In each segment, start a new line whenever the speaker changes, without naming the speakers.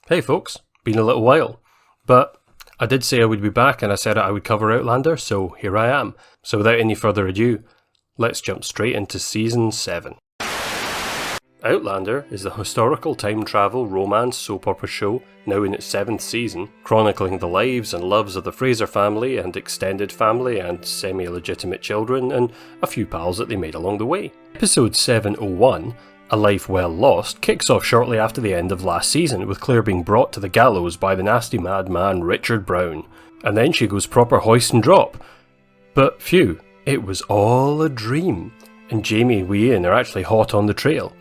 Hey folks, been a little while, but I did say I would be back and I said I would cover Outlander, so here I am. So without any further ado, let's jump straight into Season 7. Outlander is a historical time travel romance soap opera show now in its 7th season, chronicling the lives and loves of the Fraser family and extended family and semi-legitimate children and a few pals that they made along the way. Episode 701, A Life Well Lost, kicks off shortly after the end of last season, with Claire being brought to the gallows by the nasty madman Richard Brown. And then she goes proper hoist and drop. But phew, it was all a dream, and Jamie and Ian are actually hot on the trail.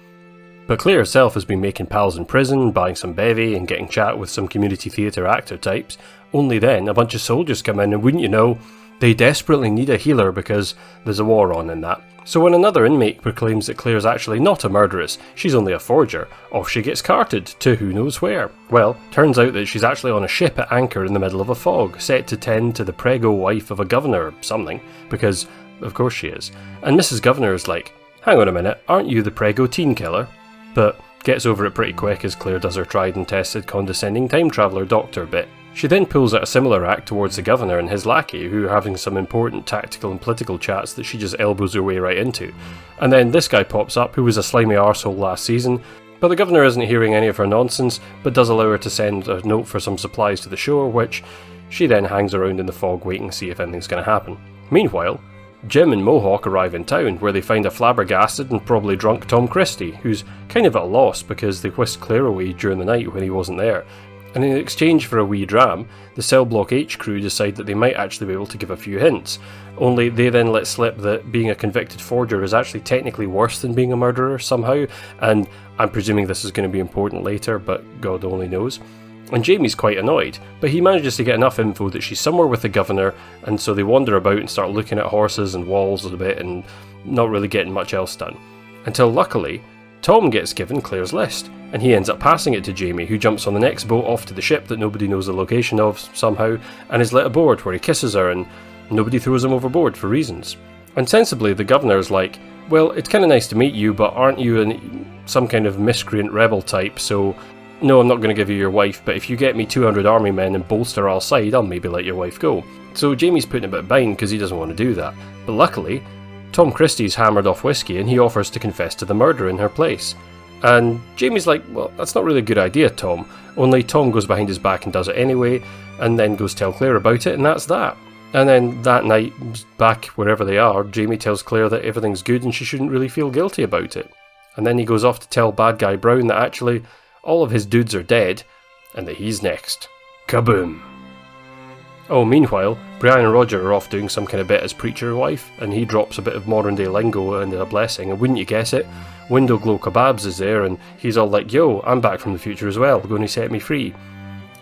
But Claire herself has been making pals in prison, buying some bevy and getting chat with some community theatre actor types. Only then, a bunch of soldiers come in and wouldn't you know, they desperately need a healer because there's a war on and that. So when another inmate proclaims that Claire's actually not a murderess, she's only a forger, off she gets carted to who knows where. Well, turns out that she's actually on a ship at anchor in the middle of a fog, set to tend to the prego wife of a governor or something, because of course she is. And Mrs. Governor is like, hang on a minute, aren't you the prego teen killer? But gets over it pretty quick as Claire does her tried and tested condescending time traveller doctor bit. She then pulls out a similar act towards the governor and his lackey, who are having some important tactical and political chats that she just elbows her way right into. And then this guy pops up, who was a slimy arsehole last season, but the governor isn't hearing any of her nonsense, but does allow her to send a note for some supplies to the shore, which she then hangs around in the fog waiting to see if anything's going to happen. Meanwhile, Jim and Mohawk arrive in town, where they find a flabbergasted and probably drunk Tom Christie, who's kind of at a loss because they whisked Claire away during the night when he wasn't there. And in exchange for a wee dram, the Cell Block H crew decide that they might actually be able to give a few hints. Only they then let slip that being a convicted forger is actually technically worse than being a murderer somehow, and I'm presuming this is going to be important later, but God only knows. And Jamie's quite annoyed, but he manages to get enough info that she's somewhere with the governor, and so they wander about and start looking at horses and walls a bit and not really getting much else done. Until luckily, Tom gets given Claire's list, and he ends up passing it to Jamie, who jumps on the next boat off to the ship that nobody knows the location of somehow, and is let aboard where he kisses her and nobody throws him overboard for reasons. And sensibly the governor's like, well, it's kind of nice to meet you, but aren't you some kind of miscreant rebel type, so no, I'm not going to give you your wife, but if you get me 200 army men and bolster our side, I'll maybe let your wife go. So Jamie's putting a bit behind because he doesn't want to do that, but luckily Tom Christie's hammered off whiskey and he offers to confess to the murder in her place. And Jamie's like, well, that's not really a good idea, Tom. Only Tom goes behind his back and does it anyway, and then goes tell Claire about it, and that's that. And then that night, back wherever they are, Jamie tells Claire that everything's good and she shouldn't really feel guilty about it. And then he goes off to tell bad guy Brown that actually all of his dudes are dead, and that he's next. Kaboom! Oh, meanwhile, Brian and Roger are off doing some kind of bit as preacher wife, and he drops a bit of modern day lingo and a blessing, and wouldn't you guess it, Window Glow Kebabs is there, and he's all like, yo, I'm back from the future as well, going to set me free.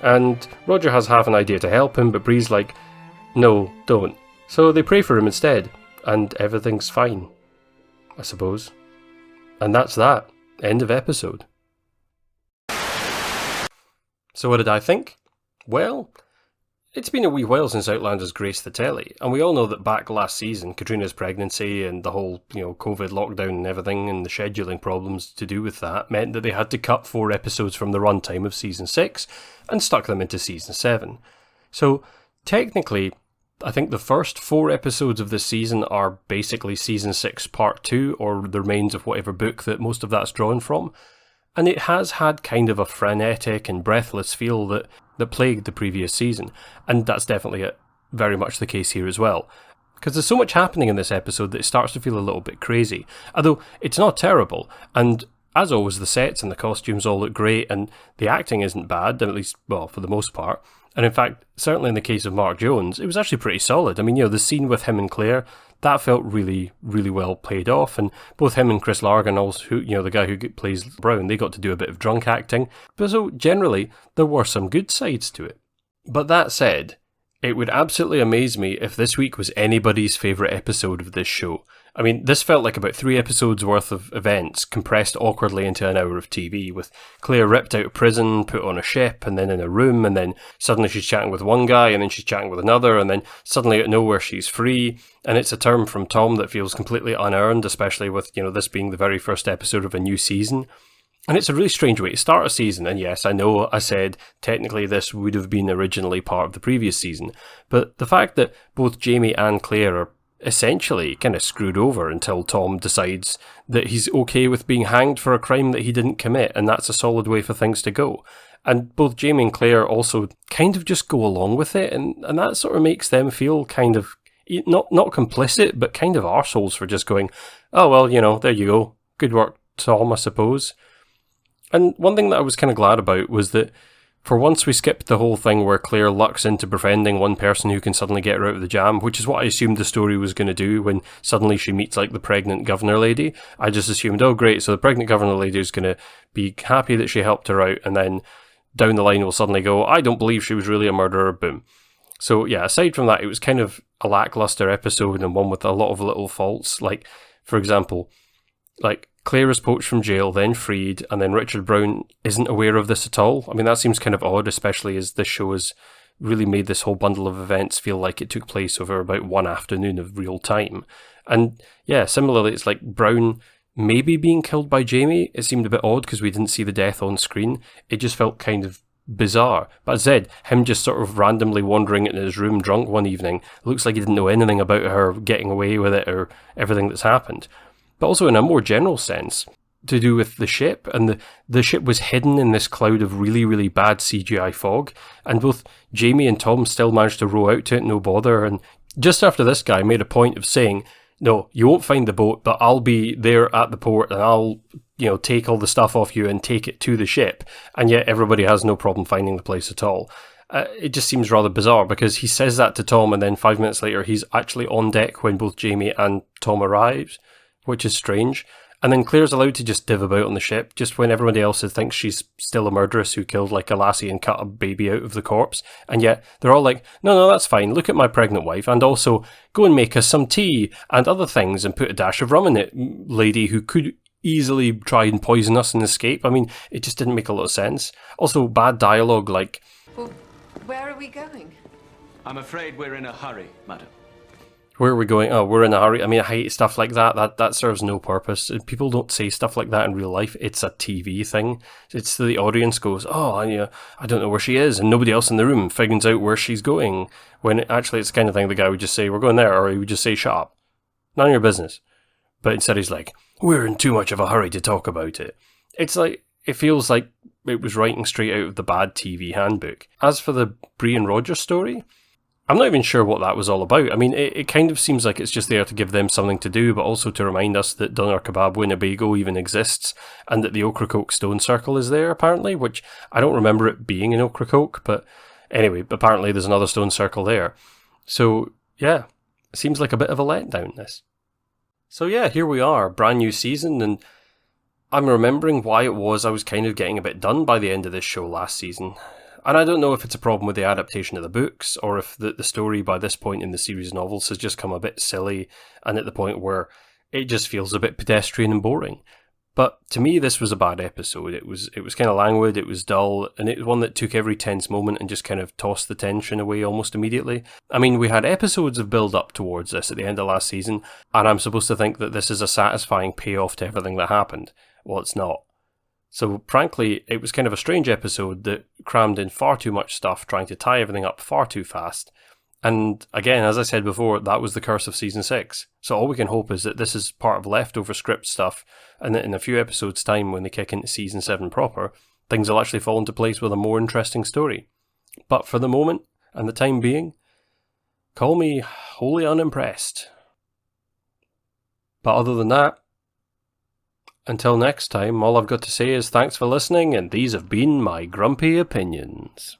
And Roger has half an idea to help him, but Bree's like, no, don't. So they pray for him instead, and everything's fine, I suppose. And that's that. End of episode. So what did I think? Well, it's been a wee while since Outlander's graced the telly, and we all know that back last season, Katrina's pregnancy and the whole, COVID lockdown and everything, and the scheduling problems to do with that, meant that they had to cut 4 episodes from the runtime of Season 6, and stuck them into Season 7. So, technically, I think the first 4 episodes of this season are basically Season 6 Part 2, or the remains of whatever book that most of that's drawn from. And it has had kind of a frenetic and breathless feel that plagued the previous season, and that's definitely very much the case here as well. Because there's so much happening in this episode that it starts to feel a little bit crazy, although it's not terrible, and as always the sets and the costumes all look great, and the acting isn't bad, at least, well, for the most part. And in fact, certainly in the case of Mark Jones, it was actually pretty solid. I mean, the scene with him and Claire, that felt really, really well played off, and both him and Chris Largan, also, who, the guy who plays Brown, they got to do a bit of drunk acting. But so, generally, there were some good sides to it. But that said, it would absolutely amaze me if this week was anybody's favourite episode of this show. I mean, this felt like about 3 episodes worth of events compressed awkwardly into an hour of TV, with Claire ripped out of prison, put on a ship, and then in a room, and then suddenly she's chatting with one guy, and then she's chatting with another, and then suddenly out of nowhere she's free, and it's a term from Tom that feels completely unearned, especially with, this being the very first episode of a new season. And it's a really strange way to start a season, and yes, I know I said technically this would have been originally part of the previous season, but the fact that both Jamie and Claire are essentially kind of screwed over until Tom decides that he's okay with being hanged for a crime that he didn't commit, and that's a solid way for things to go. And both Jamie and Claire also kind of just go along with it, and that sort of makes them feel kind of, not complicit, but kind of arseholes for just going, oh, well, there you go. Good work, Tom, I suppose. And one thing that I was kind of glad about was that for once we skipped the whole thing where Claire lucks into befriending one person who can suddenly get her out of the jam, which is what I assumed the story was going to do when suddenly she meets like the pregnant governor lady. I just assumed, oh great, so the pregnant governor lady is going to be happy that she helped her out, and then down the line will suddenly go, I don't believe she was really a murderer, boom. So yeah, aside from that, it was kind of a lackluster episode and one with a lot of little faults. Like, for example, like Claire is poached from jail, then freed, and then Richard Brown isn't aware of this at all. I mean, that seems kind of odd, especially as this show has really made this whole bundle of events feel like it took place over about one afternoon of real time. And yeah, similarly, it's like Brown maybe being killed by Jamie. It seemed a bit odd because we didn't see the death on screen. It just felt kind of bizarre. But as I said, him just sort of randomly wandering in his room drunk one evening, looks like he didn't know anything about her getting away with it or everything that's happened. But also in a more general sense, to do with the ship, and the ship was hidden in this cloud of really, really bad CGI fog, and both Jamie and Tom still managed to row out to it, no bother, and just after this guy made a point of saying, no, you won't find the boat, but I'll be there at the port, and I'll, take all the stuff off you and take it to the ship, and yet everybody has no problem finding the place at all. It just seems rather bizarre, because he says that to Tom, and then 5 minutes later he's actually on deck when both Jamie and Tom arrive, which is strange. And then Claire's allowed to just div about on the ship, just when everybody else thinks she's still a murderess who killed like a lassie and cut a baby out of the corpse. And yet they're all like, no, that's fine, look at my pregnant wife, and also go and make us some tea and other things and put a dash of rum in it, lady who could easily try and poison us and escape. I mean, it just didn't make a lot of sense. Also, bad dialogue like...
Well, where are we going?
I'm afraid we're in a hurry, madam.
Where are we going? Oh, we're in a hurry. I mean, I hate stuff like that. That serves no purpose. People don't say stuff like that in real life. It's a TV thing. It's the audience goes, oh, I don't know where she is, and nobody else in the room figures out where she's going. When actually it's the kind of thing the guy would just say, we're going there, or he would just say, shut up. None of your business. But instead he's like, we're in too much of a hurry to talk about it. It's like, it feels like it was writing straight out of the bad TV handbook. As for the Bree and Roger story, I'm not even sure what that was all about. I mean, it kind of seems like it's just there to give them something to do, but also to remind us that Doner Kebab Winnebago even exists, and that the Ocracoke Stone Circle is there, apparently, which I don't remember it being in Ocracoke, but anyway, apparently there's another stone circle there. So, yeah, it seems like a bit of a letdown, this. So yeah, here we are, brand new season, and I'm remembering why it was I was kind of getting a bit done by the end of this show last season. And I don't know if it's a problem with the adaptation of the books, or if the story by this point in the series novels has just come a bit silly, and at the point where it just feels a bit pedestrian and boring. But to me, this was a bad episode. It was kind of languid, it was dull, and it was one that took every tense moment and just kind of tossed the tension away almost immediately. I mean, we had episodes of build-up towards this at the end of last season, and I'm supposed to think that this is a satisfying payoff to everything that happened. Well, it's not. So, frankly, it was kind of a strange episode that crammed in far too much stuff, trying to tie everything up far too fast. And again, as I said before, that was the curse of Season 6. So all we can hope is that this is part of leftover script stuff, and that in a few episodes' time, when they kick into Season 7 proper, things will actually fall into place with a more interesting story. But for the moment, and the time being, call me wholly unimpressed. But other than that, until next time, all I've got to say is thanks for listening, and these have been my grumpy opinions.